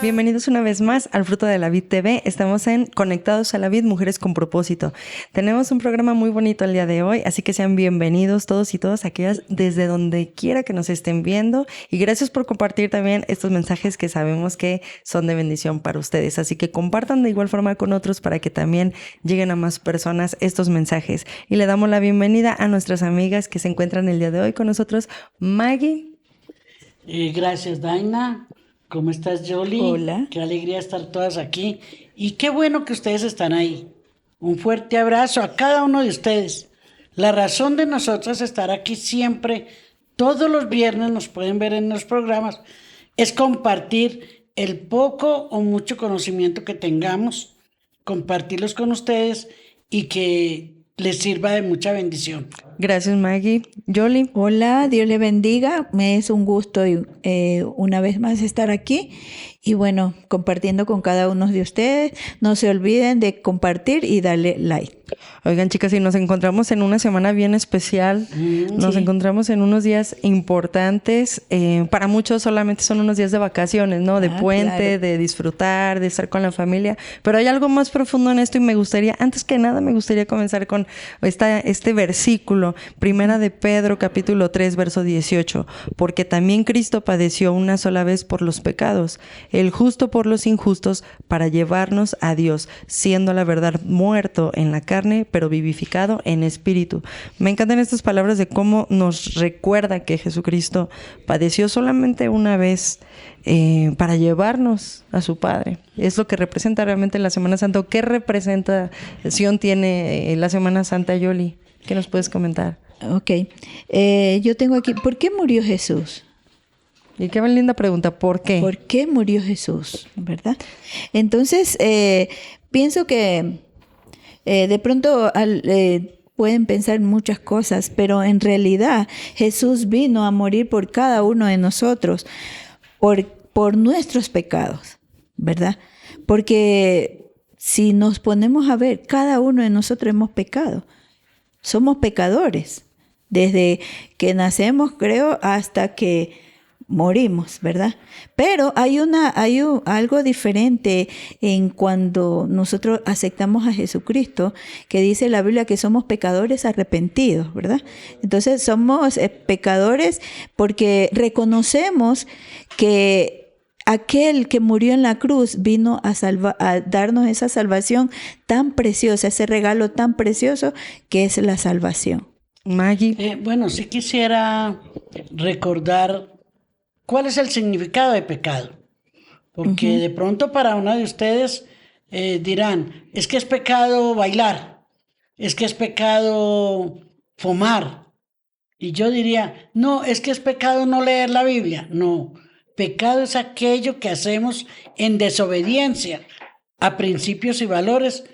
Bienvenidos una vez más al Fruto de la Vid TV. Estamos en Conectados a la Vid, Mujeres con Propósito. Tenemos un programa muy bonito el día de hoy, así que sean bienvenidos todos y todas aquellas desde donde quiera que nos estén viendo. Y gracias por compartir también estos mensajes que sabemos que son de bendición para ustedes. Así que compartan de igual forma con otros para que también lleguen a más personas estos mensajes. Y le damos la bienvenida a nuestras amigas que se encuentran el día de hoy con nosotros. Maggie. Gracias, Daina. ¿Cómo estás, Yoli? Hola. Qué alegría estar todas aquí. Y qué bueno que ustedes están ahí. Un fuerte abrazo a cada uno de ustedes. La razón de nosotros estar aquí siempre, todos los viernes nos pueden ver en los programas, es compartir el poco o mucho conocimiento que tengamos, compartirlos con ustedes y que les sirva de mucha bendición. Gracias, Maggie. Yoli. Hola, Dios le bendiga. Me es un gusto una vez más estar aquí y bueno, compartiendo con cada uno de ustedes. No se olviden de compartir y darle like. Oigan, chicas, y nos encontramos en una semana bien especial. Nos encontramos en unos días importantes. Para muchos solamente son unos días de vacaciones, ¿no? De puente, claro, de disfrutar, de estar con la familia. Pero hay algo más profundo en esto y me gustaría, antes que nada, me gustaría comenzar con este versículo. Primera de Pedro, capítulo 3, verso 18. Porque también Cristo padeció una sola vez por los pecados, el justo por los injustos, para llevarnos a Dios, siendo la verdad muerto en la carne, pero vivificado en espíritu. Me encantan estas palabras de cómo nos recuerda que Jesucristo padeció solamente una vez para llevarnos a su Padre. Es lo que representa realmente la Semana Santa. ¿Qué representación tiene la Semana Santa, Yoli? ¿Qué nos puedes comentar? Ok. Yo tengo aquí, ¿por qué murió Jesús? Y qué linda pregunta, ¿por qué? ¿Por qué murió Jesús? ¿Verdad? Entonces, pienso que de pronto pueden pensar muchas cosas, pero en realidad Jesús vino a morir por cada uno de nosotros, por nuestros pecados, ¿verdad? Porque si nos ponemos a ver, cada uno de nosotros hemos pecado. Somos pecadores, desde que nacemos, creo, hasta que morimos, ¿verdad? Pero hay algo diferente en cuando nosotros aceptamos a Jesucristo, que dice la Biblia que somos pecadores arrepentidos, ¿verdad? Entonces somos pecadores porque reconocemos que aquel que murió en la cruz vino a darnos esa salvación tan preciosa, ese regalo tan precioso que es la salvación. Maggie. Bueno, sí quisiera recordar cuál es el significado de pecado, porque de pronto para una de ustedes dirán, es que es pecado bailar, es que es pecado fumar, y yo diría, no, es que es pecado no leer la Biblia. No, pecado es aquello que hacemos en desobediencia a principios y valores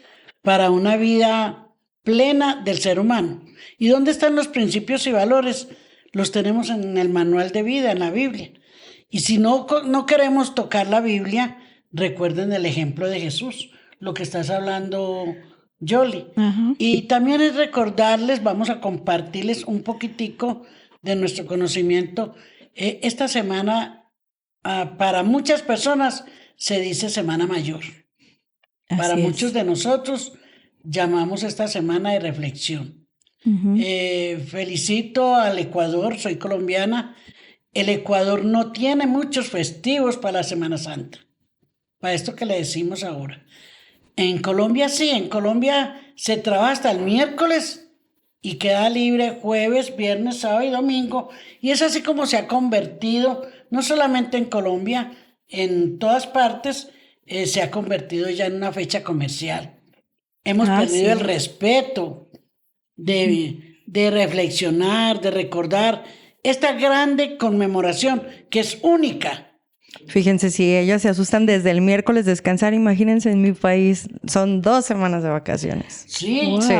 para una vida plena del ser humano. ¿Y dónde están los principios y valores? Los tenemos en el manual de vida, en la Biblia. Y si no queremos tocar la Biblia, recuerden el ejemplo de Jesús, lo que estás hablando, Yoli. Uh-huh. Y también es recordarles, vamos a compartirles un poquitico de nuestro conocimiento. Esta semana, para muchas personas, se dice Semana Mayor. Para muchos de nosotros, llamamos esta semana de reflexión. Uh-huh. Felicito al Ecuador, soy colombiana. El Ecuador no tiene muchos festivos para la Semana Santa, para esto que le decimos ahora. En Colombia sí, en Colombia se trabaja hasta el miércoles y queda libre jueves, viernes, sábado y domingo. Y es así como se ha convertido, no solamente en Colombia, en todas partes se ha convertido ya en una fecha comercial. Hemos perdido el respeto de reflexionar, de recordar esta grande conmemoración que es única. Fíjense, si ellas se asustan desde el miércoles descansar, imagínense en mi país, son 2 semanas de vacaciones. Sí. Wow. Sí.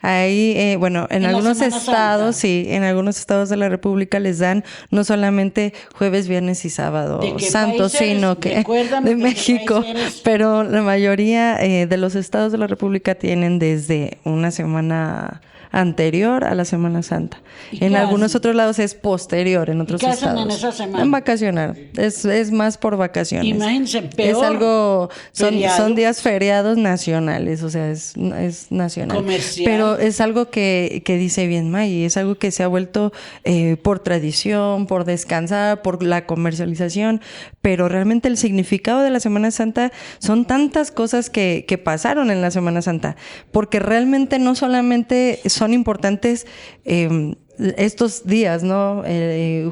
Ahí, bueno, en algunos estados, sí, en algunos estados de la República les dan no solamente jueves, viernes y sábado santo, sino que de México, pero la mayoría de los estados de la República tienen desde una semana anterior a la Semana Santa. En algunos otros lados es posterior, en otros ¿Qué hacen estados. en esa semana? En vacacionar. Es más por vacaciones. Imagínense, peor. Es algo, Feriado. son días feriados nacionales, o sea, es nacional. Comercial. Pero es algo que dice bien Maggie, es algo que se ha vuelto por tradición, por descansar, por la comercialización, pero realmente el significado de la Semana Santa son tantas cosas que pasaron en la Semana Santa, porque realmente no solamente son importantes estos días, ¿no?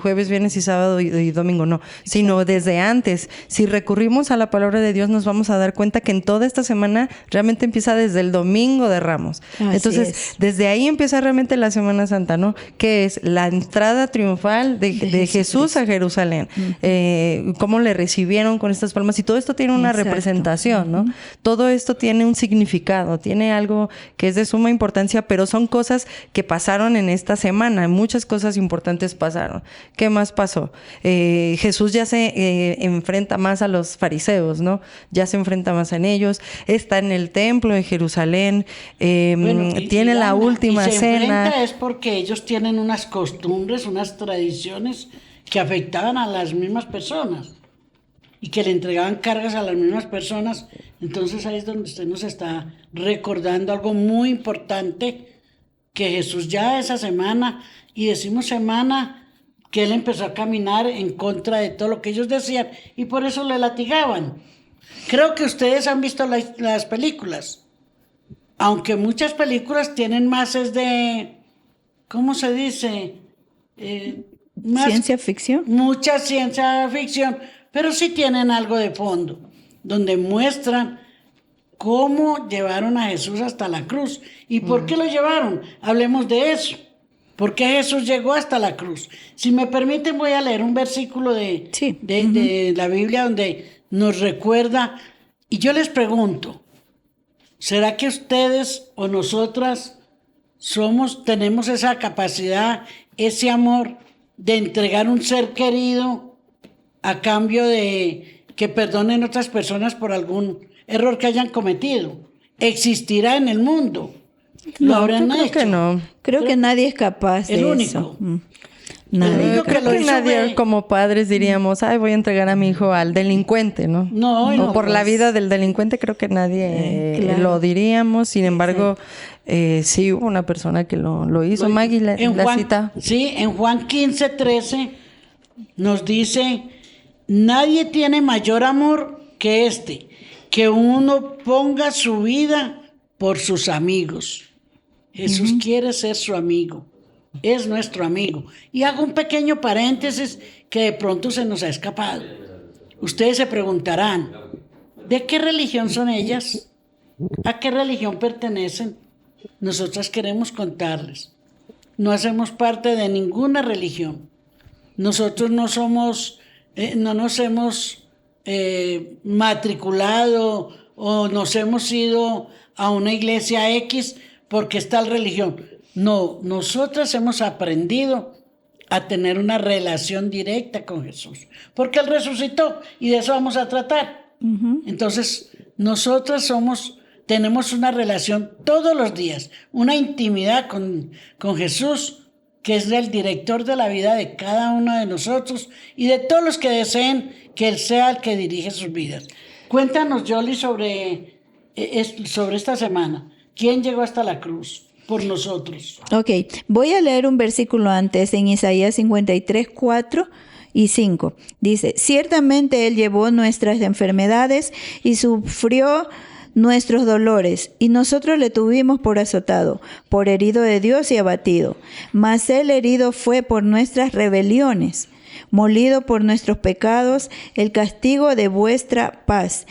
Jueves, viernes y sábado y domingo, no, sino desde antes. Si recurrimos a la palabra de Dios, nos vamos a dar cuenta que en toda esta semana realmente empieza desde el domingo de Ramos. Así Entonces, es. desde ahí empieza realmente la Semana Santa, ¿no? Que es la entrada triunfal de Jesús a Jerusalén. Cómo le recibieron con estas palmas. Y todo esto tiene una Exacto. representación, ¿no? Todo esto tiene un significado, tiene algo que es de suma importancia, pero son cosas que pasaron en esta semana. Muchas cosas importantes pasaron. ¿Qué más pasó? Jesús ya se enfrenta más a los fariseos, ¿no? Ya se enfrenta más en ellos. Está en el templo de Jerusalén. Tiene la última y se cena. enfrenta es porque ellos tienen unas costumbres, unas tradiciones que afectaban a las mismas personas y que le entregaban cargas a las mismas personas. Entonces ahí es donde usted nos está recordando algo muy importante, que Jesús ya esa semana, y decimos semana, que él empezó a caminar en contra de todo lo que ellos decían y por eso le latigaban. Creo que ustedes han visto las películas, aunque muchas películas tienen más es de, ¿cómo se dice? Ciencia ficción. Mucha ciencia ficción, pero sí tienen algo de fondo, donde muestran cómo llevaron a Jesús hasta la cruz. ¿Y por qué lo llevaron? Hablemos de eso. ¿Por qué Jesús llegó hasta la cruz? Si me permiten, voy a leer un versículo de la Biblia donde nos recuerda. Y yo les pregunto, ¿será que ustedes o nosotras tenemos esa capacidad, ese amor de entregar un ser querido a cambio de que perdonen otras personas por algún error que hayan cometido? ¿Existirá en el mundo? ¿Lo habrán Creo hecho? que no. Creo que nadie es capaz de El único. eso. El Nadie. único que Creo lo que hizo nadie fue- como padres diríamos, ay, voy a entregar a mi hijo al delincuente, ¿no? No, O no, por la pues. vida del delincuente creo que nadie Claro. lo diríamos. Sin embargo, sí hubo una persona que lo hizo. Maggie, la cita. Sí, en Juan 15:13 nos dice, nadie tiene mayor amor que este, que uno ponga su vida por sus amigos. Jesús quiere ser su amigo, es nuestro amigo. Y hago un pequeño paréntesis que de pronto se nos ha escapado. Ustedes se preguntarán, ¿de qué religión son ellas? ¿A qué religión pertenecen? Nosotras queremos contarles. No hacemos parte de ninguna religión. Nosotros no somos, no nos hemos matriculado o nos hemos ido a una iglesia X porque es tal religión. No, nosotras hemos aprendido a tener una relación directa con Jesús, porque Él resucitó y de eso vamos a tratar. Entonces, nosotras tenemos una relación todos los días, una intimidad con Jesús, que es el director de la vida de cada uno de nosotros y de todos los que deseen que Él sea el que dirige sus vidas. Cuéntanos, Yoli, sobre esta semana. ¿Quién llegó hasta la cruz por nosotros? Ok, voy a leer un versículo antes en Isaías 53, 4 y 5. Dice, ciertamente Él llevó nuestras enfermedades y sufrió nuestros dolores, y nosotros le tuvimos por azotado, por herido de Dios y abatido. Mas Él herido fue por nuestras rebeliones, molido por nuestros pecados, el castigo de vuestra paz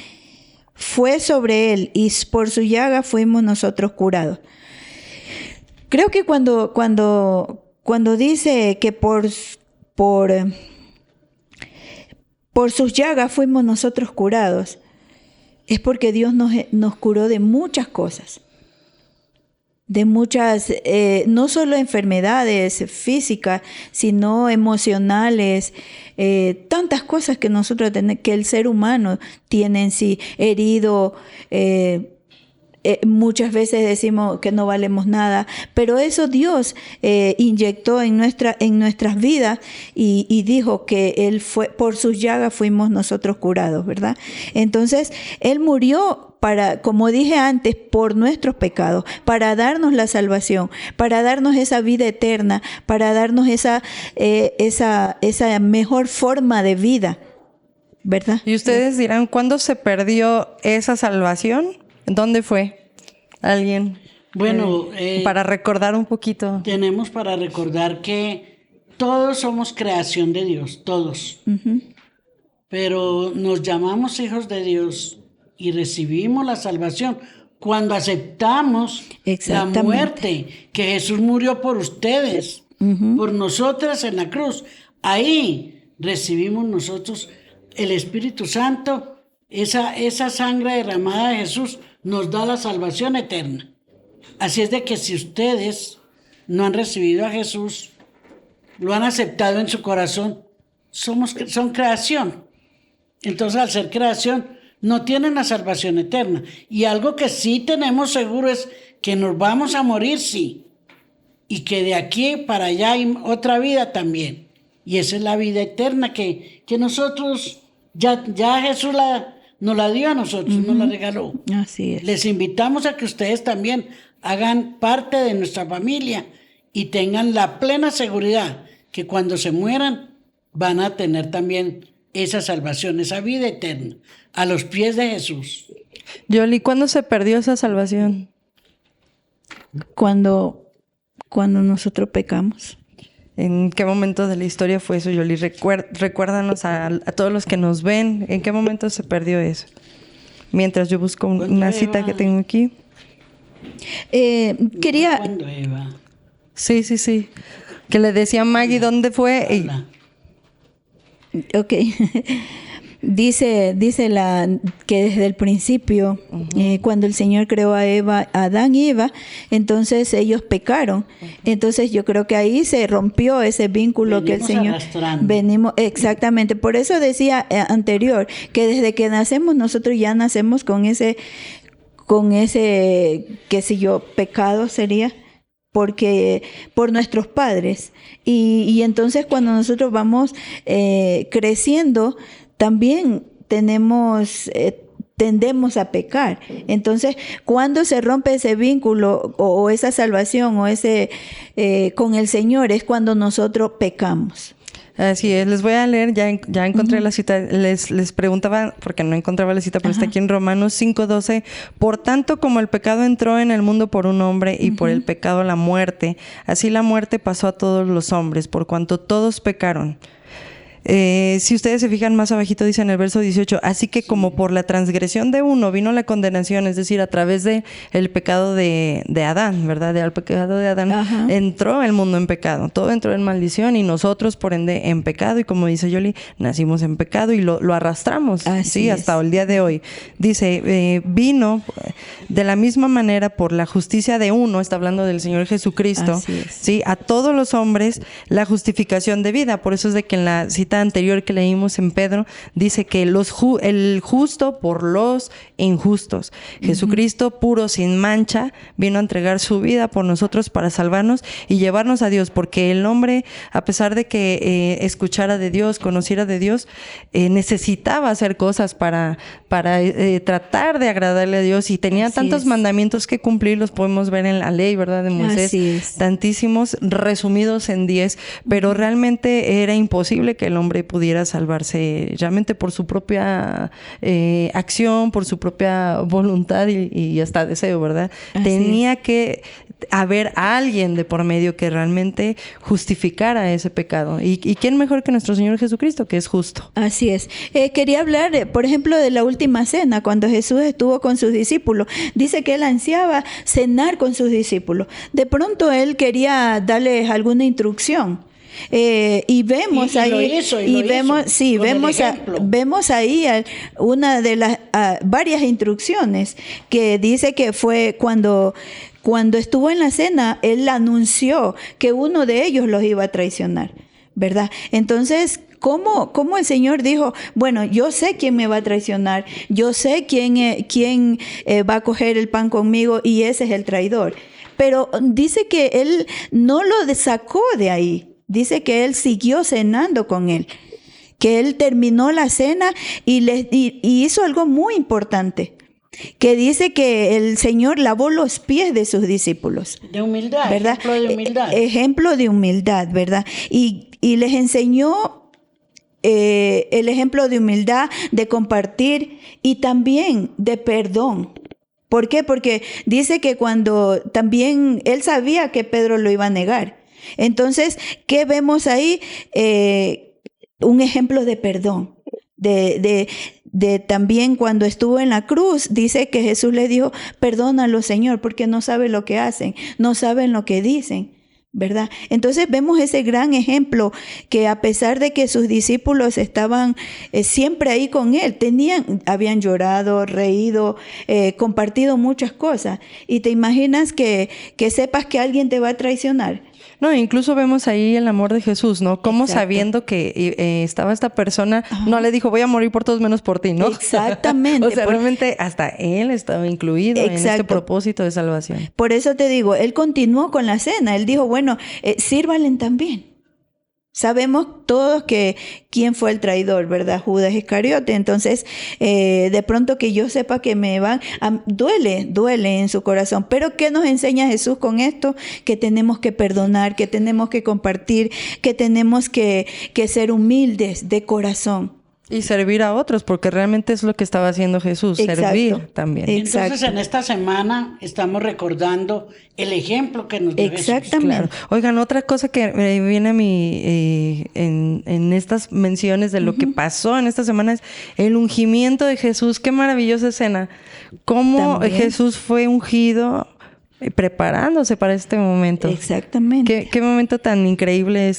fue sobre Él, y por su llaga fuimos nosotros curados. Creo que cuando dice que por sus llagas fuimos nosotros curados, es porque Dios nos curó de muchas cosas, de muchas, no solo enfermedades físicas, sino emocionales, tantas cosas que nosotros tenemos, que el ser humano tiene en sí, herido muchas veces decimos que no valemos nada, pero eso Dios inyectó en nuestras vidas y dijo que Él fue, por sus llagas fuimos nosotros curados, ¿verdad? Entonces, Él murió para, como dije antes, por nuestros pecados, para darnos la salvación, para darnos esa vida eterna, para darnos esa mejor forma de vida, ¿verdad? Y ustedes dirán, ¿cuándo se perdió esa salvación? ¿Dónde fue? ¿Alguien? Bueno, para recordar un poquito. Tenemos para recordar que todos somos creación de Dios, todos. Uh-huh. Pero nos llamamos hijos de Dios y recibimos la salvación cuando aceptamos la muerte, que Jesús murió por ustedes, uh-huh, por nosotras en la cruz. Ahí recibimos nosotros el Espíritu Santo, esa sangre derramada de Jesús nos da la salvación eterna. Así es de que si ustedes no han recibido a Jesús, lo han aceptado en su corazón, son creación. Entonces, al ser creación, no tienen la salvación eterna. Y algo que sí tenemos seguro es que nos vamos a morir, sí. Y que de aquí para allá hay otra vida también. Y esa es la vida eterna que nosotros, ya Jesús nos la dio a nosotros, uh-huh, nos la regaló. Así es. Les invitamos a que ustedes también hagan parte de nuestra familia y tengan la plena seguridad que cuando se mueran van a tener también esa salvación, esa vida eterna, a los pies de Jesús. Yoli, ¿cuándo se perdió esa salvación? Cuando nosotros pecamos. ¿En qué momento de la historia fue eso, Yoli? Recuérdanos a todos los que nos ven, ¿en qué momento se perdió eso? Mientras yo busco una cita que tengo aquí. Quería... ¿Cuándo, Eva? Sí. Que le decía a Maggie dónde fue. Ok. Dice que desde el principio, uh-huh, cuando el Señor creó a Adán y Eva, entonces ellos pecaron. Uh-huh. Entonces yo creo que ahí se rompió ese vínculo que el Señor... Exactamente. Por eso decía anterior, que desde que nacemos, nosotros ya nacemos con ese, qué sé yo, pecado sería, porque por nuestros padres. Y entonces cuando nosotros vamos creciendo, también tendemos a pecar. Entonces, cuando se rompe ese vínculo o esa salvación o ese con el Señor es cuando nosotros pecamos. Así es, les voy a leer, ya encontré, uh-huh, la cita, les preguntaba, porque no encontraba la cita, pero, uh-huh, está aquí en Romanos 5:12, por tanto como el pecado entró en el mundo por un hombre y, uh-huh, por el pecado la muerte, así la muerte pasó a todos los hombres, por cuanto todos pecaron. Si ustedes se fijan más abajito dice en el verso 18, así que como por la transgresión de uno vino la condenación, es decir, a través de el pecado de Adán, ¿verdad? Al pecado de Adán, ajá, entró el mundo en pecado, todo entró en maldición y nosotros por ende en pecado, y como dice Yoli, nacimos en pecado y lo arrastramos, sí, hasta el día de hoy. Dice, vino de la misma manera por la justicia de uno, está hablando del Señor Jesucristo, sí, a todos los hombres la justificación de vida. Por eso es de que en la cita anterior que leímos en Pedro dice que el justo por los injustos. Uh-huh. Jesucristo puro, sin mancha, vino a entregar su vida por nosotros para salvarnos y llevarnos a Dios, porque el hombre, a pesar de que escuchara de Dios, conociera de Dios, necesitaba hacer cosas para tratar de agradarle a Dios, y tenía tantos mandamientos que cumplir. Los podemos ver en la ley, ¿verdad?, de Moisés, tantísimos, resumidos en 10, pero realmente era imposible que el hombre pudiera salvarse realmente por su propia acción, por su propia voluntad y hasta deseo, ¿verdad? Tenía que haber alguien de por medio que realmente justificara ese pecado. ¿Y quién mejor que nuestro Señor Jesucristo, que es justo? Así es. Quería hablar, por ejemplo, de la última cena, cuando Jesús estuvo con sus discípulos. Dice que él ansiaba cenar con sus discípulos. De pronto él quería darles alguna instrucción. Y vemos vemos ahí una de las varias instrucciones que dice que fue cuando estuvo en la cena, él anunció que uno de ellos los iba a traicionar, ¿verdad? Entonces, ¿Cómo el Señor dijo, bueno, yo sé quién me va a traicionar, yo sé quién va a coger el pan conmigo y ese es el traidor? Pero dice que Él no lo sacó de ahí, dice que Él siguió cenando con Él, que Él terminó la cena y hizo algo muy importante, que dice que el Señor lavó los pies de sus discípulos. De humildad, ¿verdad? ejemplo de humildad. Ejemplo de humildad, ¿verdad? Y les enseñó el ejemplo de humildad, de compartir y también de perdón. ¿Por qué? Porque dice que cuando también él sabía que Pedro lo iba a negar. Entonces, ¿qué vemos ahí? Un ejemplo de perdón. De también cuando estuvo en la cruz, dice que Jesús le dijo, perdónalo, Señor, porque no saben lo que hacen, no saben lo que dicen, ¿verdad? Entonces vemos ese gran ejemplo que a pesar de que sus discípulos estaban siempre ahí con él, habían llorado, reído, compartido muchas cosas. Y te imaginas que sepas que alguien te va a traicionar. No, incluso vemos ahí el amor de Jesús, ¿no? Cómo Exacto. sabiendo que estaba esta persona, no le dijo, voy a morir por todos menos por ti, ¿no? Exactamente. O sea, realmente hasta él estaba incluido en este propósito de salvación. Por eso te digo, él continuó con la cena. Él dijo, bueno, sírvanle también. Sabemos todos que quién fue el traidor, ¿verdad? Judas Iscariote. Entonces, de pronto que yo sepa que duele en su corazón. Pero ¿qué nos enseña Jesús con esto? Que tenemos que perdonar, que tenemos que compartir, que tenemos que ser humildes de corazón. Y servir a otros, porque realmente es lo que estaba haciendo Jesús, Exacto. Servir también. Entonces, en esta semana estamos recordando el ejemplo que nos dio Exactamente. Jesús. Claro. Oigan, otra cosa que me viene a mí en estas menciones de lo que pasó en esta semana es el ungimiento de Jesús. Qué maravillosa escena. Cómo También. Jesús fue ungido preparándose para este momento. Exactamente. Qué momento tan increíble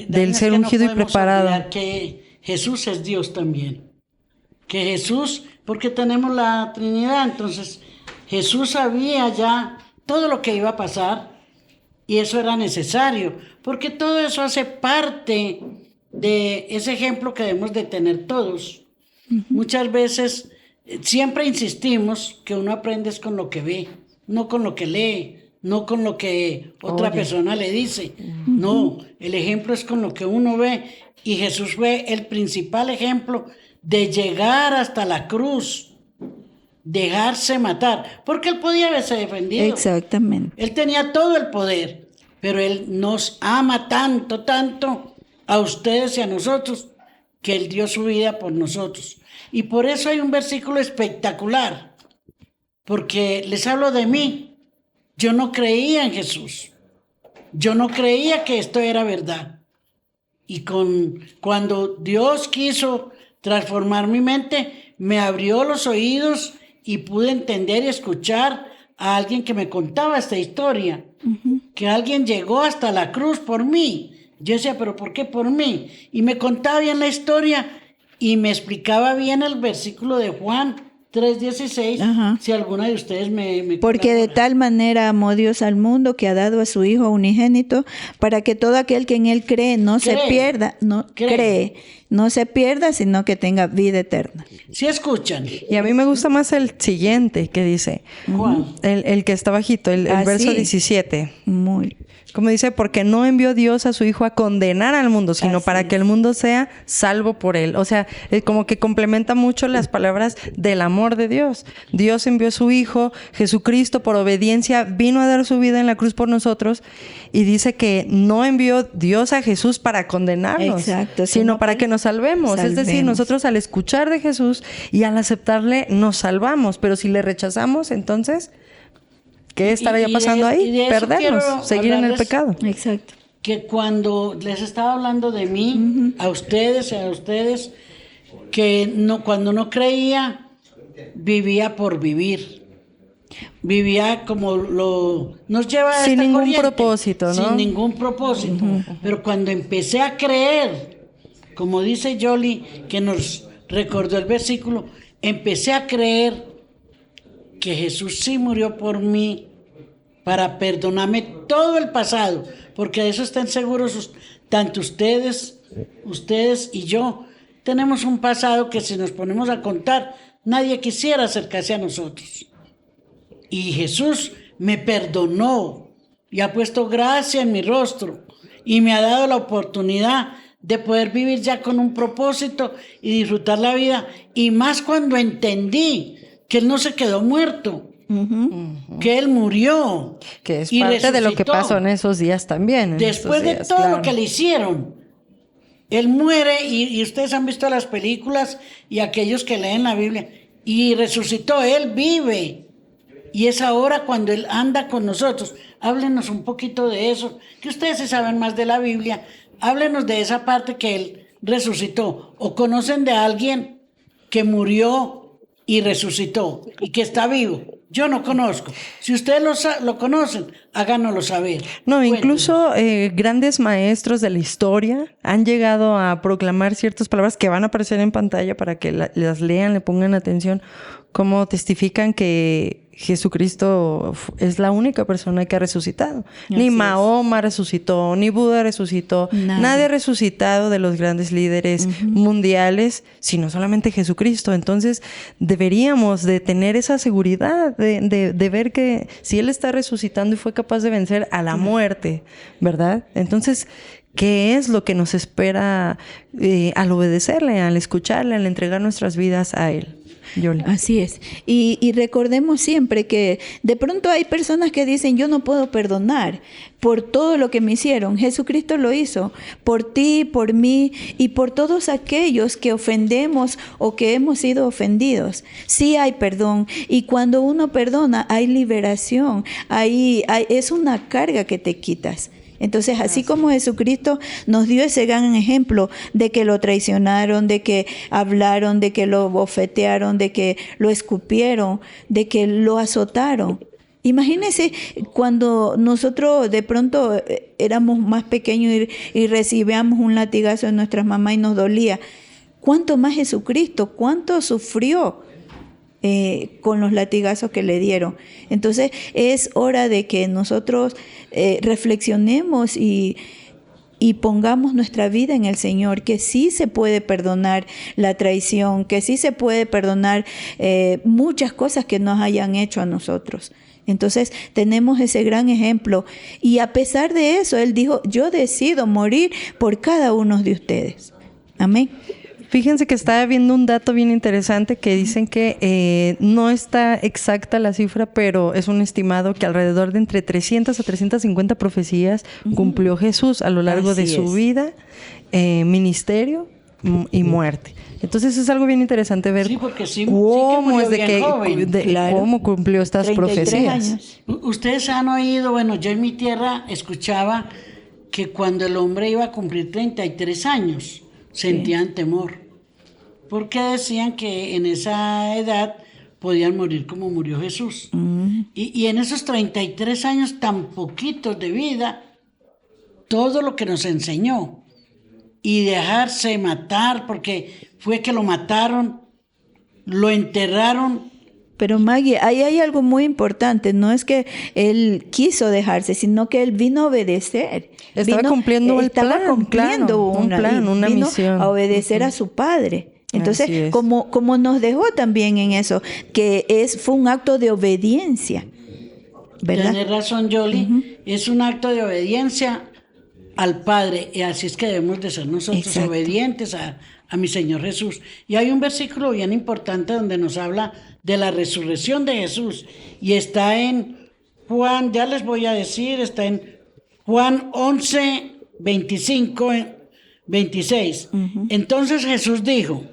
del ser ungido y preparado. No podemos olvidar que Jesús es Dios también. Que Jesús, porque tenemos la Trinidad, entonces Jesús sabía ya todo lo que iba a pasar y eso era necesario, porque todo eso hace parte de ese ejemplo que debemos de tener todos. Muchas veces, siempre insistimos que uno aprende es con lo que ve, no con lo que lee, no con lo que otra persona le dice. No, el ejemplo es con lo que uno ve. Y Jesús fue el principal ejemplo de llegar hasta la cruz, dejarse matar, porque él podía haberse defendido. Exactamente. Él tenía todo el poder, pero él nos ama tanto, tanto a ustedes y a nosotros, que él dio su vida por nosotros. Y por eso hay un versículo espectacular, porque les hablo de mí. Yo no creía en Jesús. Yo no creía que esto era verdad. Y cuando Dios quiso transformar mi mente, me abrió los oídos y pude entender y escuchar a alguien que me contaba esta historia. Que alguien llegó hasta la cruz por mí. Yo decía, ¿pero por qué por mí? Y me contaba bien la historia y me explicaba bien el versículo de Juan 3:16, si alguna de ustedes me Porque de tal manera amó Dios al mundo que ha dado a su Hijo unigénito para que todo aquel que en él cree no se pierda, no se pierda, sino que tenga vida eterna. ¿Sí escuchan? Y a mí me gusta más el siguiente que dice, ¿Cuál? el que está bajito, el verso sí. 17. Muy. Como dice, porque no envió Dios a su Hijo a condenar al mundo, sino Así para es. que el mundo sea salvo por él. O sea, como que complementa mucho las palabras del amor de Dios. Dios envió a su Hijo, Jesucristo, por obediencia, vino a dar su vida en la cruz por nosotros. Y dice que no envió Dios a Jesús para condenarnos, Exacto, sino para que nos salvemos. Es decir, nosotros al escuchar de Jesús y al aceptarle, nos salvamos. Pero si le rechazamos, entonces, ¿qué estaría pasando ahí? Perdernos, seguir en el pecado. Exacto. Que cuando les estaba hablando de mí, a ustedes, que cuando no creía, vivía por vivir. Vivía como nos lleva a sin esta ningún corriente, propósito, ¿no? Sin ningún propósito. Pero cuando empecé a creer, como dice Yoli, que nos recordó el versículo, empecé a creer que Jesús sí murió por mí para perdonarme todo el pasado, porque de eso están seguros tanto ustedes ustedes y yo, tenemos un pasado que si nos ponemos a contar, nadie quisiera acercarse a nosotros. Y Jesús me perdonó y ha puesto gracia en mi rostro y me ha dado la oportunidad de poder vivir ya con un propósito y disfrutar la vida. Y más cuando entendí que Él no se quedó muerto, que Él murió. Que es y parte de lo que resucitó. pasó en esos días también. Después de todo lo que le hicieron, Él muere y ustedes han visto las películas y aquellos que leen la Biblia, y resucitó, Él vive. Y es ahora cuando Él anda con nosotros. Háblenos un poquito de eso, que ustedes se saben más de la Biblia. Háblenos de esa parte que Él resucitó. ¿O conocen de alguien que murió y resucitó y que está vivo? Yo no conozco. Si ustedes lo conocen, háganoslo saber. No, Cuéntenos. incluso grandes maestros de la historia han llegado a proclamar ciertas palabras que van a aparecer en pantalla para que las lean, le pongan atención, como testifican que Jesucristo es la única persona que ha resucitado. Ni Mahoma resucitó, ni Buda resucitó, nadie ha resucitado de los grandes líderes mundiales, sino solamente Jesucristo. Entonces deberíamos de tener esa seguridad de ver que si Él está resucitando y fue capaz de vencer a la muerte, ¿verdad? Entonces, ¿qué es lo que nos espera al obedecerle, al escucharle, al entregar nuestras vidas a Él? Yoli. Así es. Y recordemos siempre que de pronto hay personas que dicen, yo no puedo perdonar por todo lo que me hicieron. Jesucristo lo hizo por ti, por mí y por todos aquellos que ofendemos o que hemos sido ofendidos. Sí hay perdón, y cuando uno perdona hay liberación, es una carga que te quitas. Entonces, así como Jesucristo nos dio ese gran ejemplo de que lo traicionaron, de que hablaron, de que lo bofetearon, de que lo escupieron, de que lo azotaron. Imagínense cuando nosotros de pronto éramos más pequeños y recibíamos un latigazo de nuestras mamás y nos dolía. ¿Cuánto más Jesucristo? ¿Cuánto sufrió con los latigazos que le dieron? Entonces es hora de que nosotros reflexionemos y pongamos nuestra vida en el Señor, que sí se puede perdonar la traición, que sí se puede perdonar muchas cosas que nos hayan hecho a nosotros. Entonces tenemos ese gran ejemplo, y a pesar de eso Él dijo, yo decido morir por cada uno de ustedes. Amén. Fíjense que estaba viendo un dato bien interesante que dicen que no está exacta la cifra, pero es un estimado que alrededor de entre 300 a 350 profecías cumplió Jesús a lo largo de su vida, ministerio y muerte. Entonces es algo bien interesante ver cómo es de que cómo cumplió estas profecías. Años. Ustedes han oído, bueno, yo en mi tierra escuchaba que cuando el hombre iba a cumplir 33 años, sentían temor, porque decían que en esa edad podían morir como murió Jesús. Y en esos 33 años tan poquitos de vida, todo lo que nos enseñó, y dejarse matar, porque fue que lo mataron, lo enterraron. Pero Maggie, ahí hay algo muy importante. No es que Él quiso dejarse, sino que Él vino a obedecer. Estaba cumpliendo un plan, una misión. A obedecer a su Padre. Entonces, como nos dejó también en eso, que fue un acto de obediencia, ¿verdad? Tienes razón, Yoli. Es un acto de obediencia al Padre, y así es que debemos de ser nosotros. Exacto. Obedientes a mi Señor Jesús. Y hay un versículo bien importante donde nos habla de la resurrección de Jesús, y está en Juan, ya les voy a decir, está en Juan 11, 25, 26. Entonces Jesús dijo,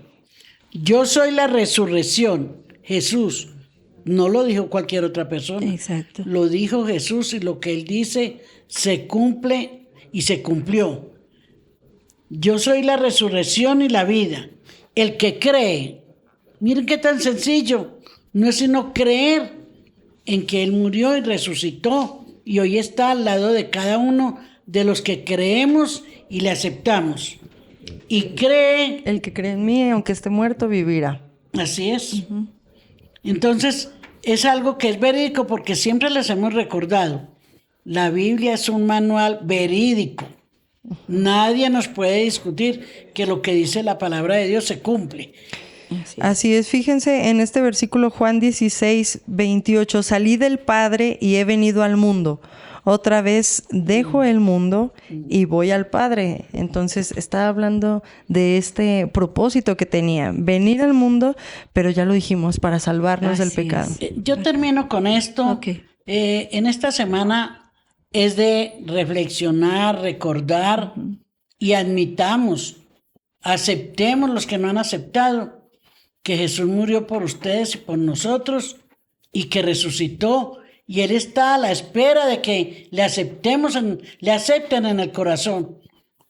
yo soy la resurrección. Jesús, no lo dijo cualquier otra persona. Exacto. Lo dijo Jesús, y lo que Él dice se cumple y se cumplió. Yo soy la resurrección y la vida. El que cree, miren qué tan sencillo, no es sino creer en que Él murió y resucitó, y hoy está al lado de cada uno de los que creemos y le aceptamos. Y cree... El que cree en mí, aunque esté muerto, vivirá. Así es. Entonces, es algo que es verídico, porque siempre les hemos recordado, la Biblia es un manual verídico. Nadie nos puede discutir que lo que dice la palabra de Dios se cumple. Así es, fíjense en este versículo Juan 16, 28, salí del Padre y he venido al mundo. Otra vez dejo el mundo y voy al Padre. Entonces está hablando de este propósito que tenía, venir al mundo, pero ya lo dijimos, para salvarnos del pecado. Yo termino con esto. Ok. En esta semana es de reflexionar, recordar y admitamos, aceptemos los que no han aceptado, que Jesús murió por ustedes y por nosotros y que resucitó. Y Él está a la espera de que le acepten en el corazón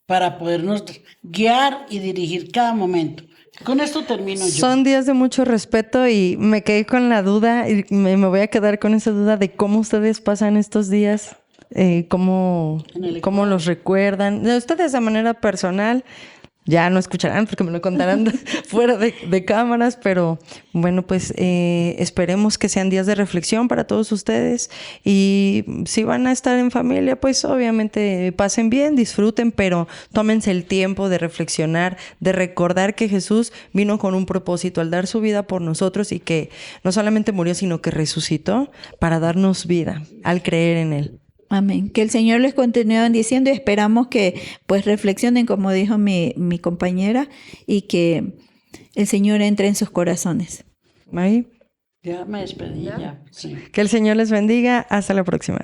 para podernos guiar y dirigir cada momento. Con esto termino yo. Son días de mucho respeto y me quedé con la duda y me voy a quedar con esa duda de cómo ustedes pasan estos días, cómo los recuerdan. De ustedes de manera personal, ya no escucharán porque me lo contarán fuera de cámaras, pero bueno, pues esperemos que sean días de reflexión para todos ustedes y si van a estar en familia, pues obviamente pasen bien, disfruten, pero tómense el tiempo de reflexionar, de recordar que Jesús vino con un propósito al dar su vida por nosotros y que no solamente murió, sino que resucitó para darnos vida al creer en Él. Amén. Que el Señor les continúe bendiciendo y esperamos que pues reflexionen, como dijo mi compañera, y que el Señor entre en sus corazones. ¿Ahí? Ya me despedí, ya. Sí. Que el Señor les bendiga. Hasta la próxima.